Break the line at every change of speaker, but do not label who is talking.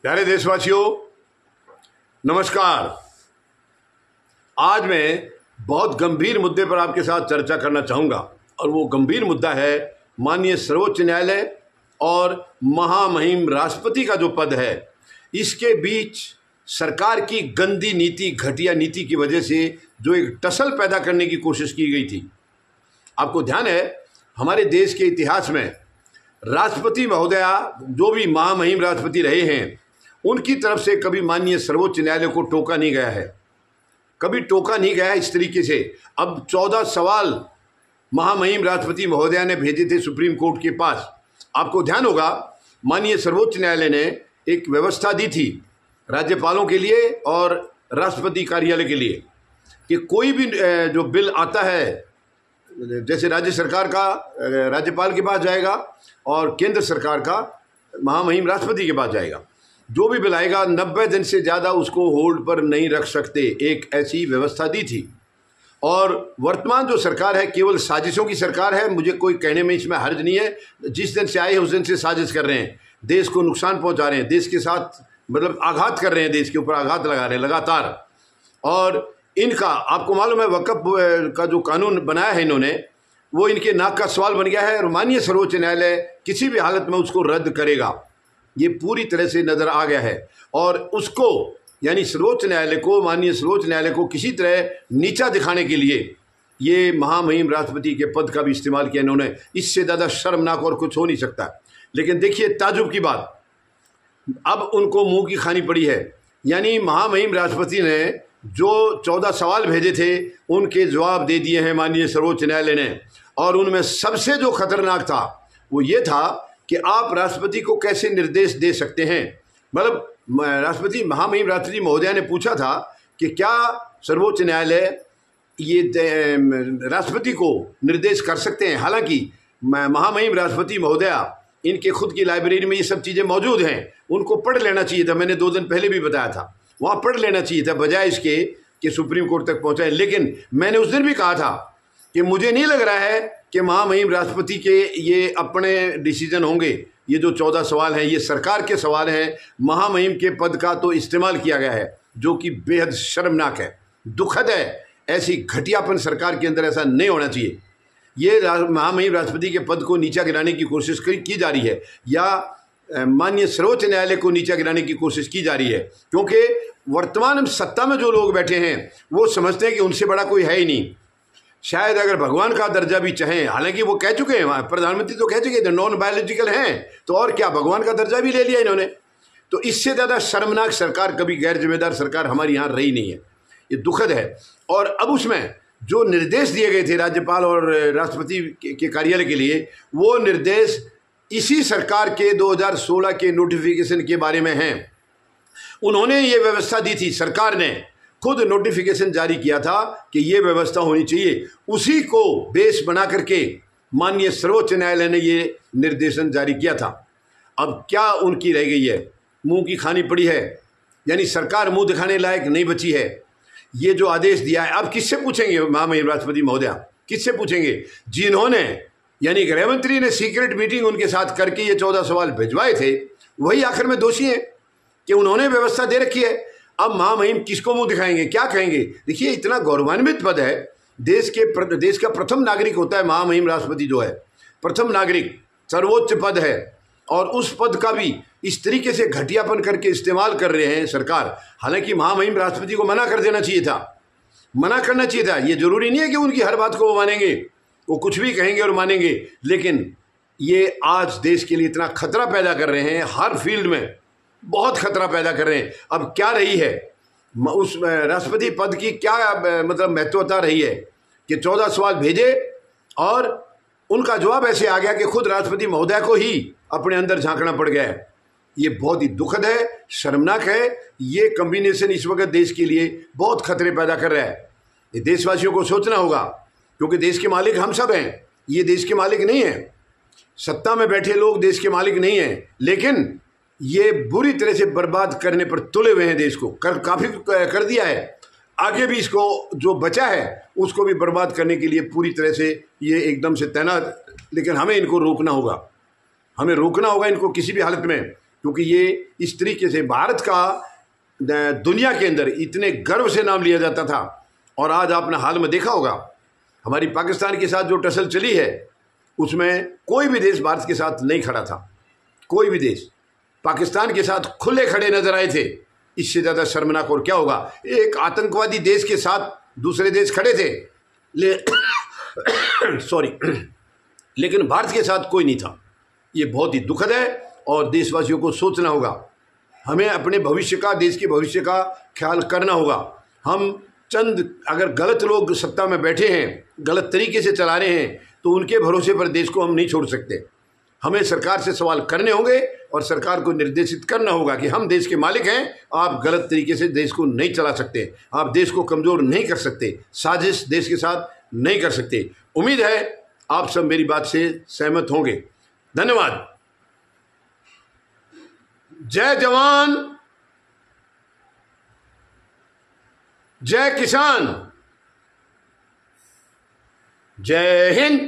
प्यारे देशवासियों, नमस्कार। आज मैं बहुत गंभीर मुद्दे पर आपके साथ चर्चा करना चाहूँगा और वो गंभीर मुद्दा है माननीय सर्वोच्च न्यायालय और महामहिम राष्ट्रपति का जो पद है, इसके बीच सरकार की गंदी नीति, घटिया नीति की वजह से जो एक टसल पैदा करने की कोशिश की गई थी। आपको ध्यान है, हमारे देश के इतिहास में राष्ट्रपति महोदया जो भी महामहिम राष्ट्रपति रहे हैं, उनकी तरफ से कभी माननीय सर्वोच्च न्यायालय को टोका नहीं गया है, कभी टोका नहीं गया है इस तरीके से। अब 14 सवाल महामहिम राष्ट्रपति महोदया ने भेजे थे सुप्रीम कोर्ट के पास। आपको ध्यान होगा, माननीय सर्वोच्च न्यायालय ने एक व्यवस्था दी थी राज्यपालों के लिए और राष्ट्रपति कार्यालय के लिए कि कोई भी जो बिल आता है, जैसे राज्य सरकार का राज्यपाल के पास जाएगा और केंद्र सरकार का महामहिम राष्ट्रपति के पास जाएगा, जो भी बिल आएगा 90 दिन से ज़्यादा उसको होल्ड पर नहीं रख सकते। एक ऐसी व्यवस्था दी थी। और वर्तमान जो सरकार है केवल साजिशों की सरकार है। मुझे कोई कहने में इसमें हर्ज नहीं है। जिस दिन से आए हैं उस दिन से साजिश कर रहे हैं, देश को नुकसान पहुंचा रहे हैं, देश के साथ मतलब आघात कर रहे हैं, देश के ऊपर आघात लगा रहे हैं लगातार। और इनका आपको मालूम है, वक्फ का जो कानून बनाया है इन्होंने, वो इनके नाक का सवाल बन गया है और माननीय सर्वोच्च न्यायालय किसी भी हालत में उसको रद्द करेगा, ये पूरी तरह से नज़र आ गया है। और उसको यानी सर्वोच्च न्यायालय को, माननीय सर्वोच्च न्यायालय को किसी तरह नीचा दिखाने के लिए ये महामहिम राष्ट्रपति के पद का भी इस्तेमाल किया इन्होंने। इससे ज़्यादा शर्मनाक और कुछ हो नहीं सकता। लेकिन देखिए ताजुब की बात, अब उनको मुंह की खानी पड़ी है। यानी महामहिम राष्ट्रपति ने जो 14 सवाल भेजे थे उनके जवाब दे दिए हैं माननीय सर्वोच्च न्यायालय ने। और उनमें सबसे जो खतरनाक था वो ये था कि आप राष्ट्रपति को कैसे निर्देश दे सकते हैं। मतलब राष्ट्रपति महामहिम राष्ट्रपति महोदया ने पूछा था कि क्या सर्वोच्च न्यायालय ये राष्ट्रपति को निर्देश कर सकते हैं। हालांकि महामहिम राष्ट्रपति महोदया, इनके खुद की लाइब्रेरी में ये सब चीज़ें मौजूद हैं, उनको पढ़ लेना चाहिए था। मैंने 2 दिन पहले भी बताया था, वहाँ पढ़ लेना चाहिए था बजाय इसके कि सुप्रीम कोर्ट तक पहुँचाए। लेकिन मैंने उस दिन भी कहा था कि मुझे नहीं लग रहा है कि महामहिम राष्ट्रपति के ये अपने डिसीजन होंगे। ये जो 14 सवाल हैं ये सरकार के सवाल हैं। महामहिम के पद का तो इस्तेमाल किया गया है जो कि बेहद शर्मनाक है, दुखद है। ऐसी घटियापन सरकार के अंदर ऐसा नहीं होना चाहिए। ये महामहिम राष्ट्रपति के पद को नीचा गिराने की कोशिश की जा रही है या माननीय सर्वोच्च न्यायालय को नीचा गिराने की कोशिश की जा रही है, क्योंकि वर्तमान सत्ता में जो लोग बैठे हैं वो समझते हैं कि उनसे बड़ा कोई है ही नहीं। शायद अगर भगवान का दर्जा भी चाहें, हालांकि वो कह चुके हैं, प्रधानमंत्री तो कह चुके हैं नॉन बायोलॉजिकल हैं, तो और क्या, भगवान का दर्जा भी ले लिया इन्होंने। तो इससे ज़्यादा शर्मनाक सरकार, कभी गैर जिम्मेदार सरकार हमारी यहाँ रही नहीं है। ये दुखद है। और अब उसमें जो निर्देश दिए गए थे राज्यपाल और राष्ट्रपति के कार्यालय के लिए, वो निर्देश इसी सरकार के 2016 के नोटिफिकेशन के बारे में हैं। उन्होंने ये व्यवस्था दी थी, सरकार ने खुद नोटिफिकेशन जारी किया था कि ये व्यवस्था होनी चाहिए। उसी को बेस बना करके माननीय सर्वोच्च न्यायालय ने ये निर्देशन जारी किया था। अब क्या उनकी रह गई है, मुंह की खानी पड़ी है, यानी सरकार मुंह दिखाने लायक नहीं बची है। ये जो आदेश दिया है, अब किससे पूछेंगे महामहिम राष्ट्रपति महोदया, किससे पूछेंगे? जिन्होंने यानी गृह मंत्री ने सीक्रेट मीटिंग उनके साथ करके ये 14 सवाल भिजवाए थे, वही आखिर में दोषी हैं कि उन्होंने व्यवस्था दे रखी है। अब महामहिम किसको मुंह दिखाएंगे, क्या कहेंगे? देखिए, इतना गौरवान्वित पद है, देश का प्रथम नागरिक होता है महामहिम राष्ट्रपति, जो है प्रथम नागरिक, सर्वोच्च पद है। और उस पद का भी इस तरीके से घटियापन करके इस्तेमाल कर रहे हैं सरकार। हालांकि महामहिम राष्ट्रपति को मना कर देना चाहिए था, मना करना चाहिए था। ये जरूरी नहीं है कि उनकी हर बात को वो मानेंगे, वो कुछ भी कहेंगे और मानेंगे। लेकिन ये आज देश के लिए इतना खतरा पैदा कर रहे हैं, हर फील्ड में बहुत खतरा पैदा कर रहे हैं। अब क्या रही है उस राष्ट्रपति पद की, क्या मतलब महत्वता रही है कि 14 सवाल भेजे और उनका जवाब ऐसे आ गया कि खुद राष्ट्रपति महोदय को ही अपने अंदर झांकना पड़ गया है। ये बहुत ही दुखद है, शर्मनाक है। ये कॉम्बिनेशन इस वक्त देश के लिए बहुत खतरे पैदा कर रहा है। ये देशवासियों को सोचना होगा, क्योंकि देश के मालिक हम सब हैं, ये देश के मालिक नहीं हैं। सत्ता में बैठे लोग देश के मालिक नहीं हैं, लेकिन ये बुरी तरह से बर्बाद करने पर तुले हुए हैं। देश को काफ़ी कर दिया है, आगे भी इसको जो बचा है उसको भी बर्बाद करने के लिए पूरी तरह से ये एकदम से तैनात। लेकिन हमें इनको रोकना होगा, हमें रोकना होगा इनको किसी भी हालत में, क्योंकि ये इस तरीके से भारत का दुनिया के अंदर इतने गर्व से नाम लिया जाता था। और आज आपने हाल में देखा होगा हमारी पाकिस्तान के साथ जो टसल चली है उसमें कोई भी देश भारत के साथ नहीं खड़ा था। कोई भी देश पाकिस्तान के साथ खुले खड़े नजर आए थे। इससे ज़्यादा शर्मनाक और क्या होगा। एक आतंकवादी देश के साथ दूसरे देश खड़े थे सॉरी लेकिन भारत के साथ कोई नहीं था। ये बहुत ही दुखद है और देशवासियों को सोचना होगा। हमें अपने भविष्य का, देश के भविष्य का ख्याल करना होगा। हम चंद अगर गलत लोग सत्ता में बैठे हैं, गलत तरीके से चला रहे हैं, तो उनके भरोसे पर देश को हम नहीं छोड़ सकते। हमें सरकार से सवाल करने होंगे और सरकार को निर्देशित करना होगा कि हम देश के मालिक हैं, आप गलत तरीके से देश को नहीं चला सकते, आप देश को कमज़ोर नहीं कर सकते, साजिश देश के साथ नहीं कर सकते। उम्मीद है आप सब मेरी बात से सहमत होंगे। धन्यवाद। जय जवान, जय किसान, जय हिंद।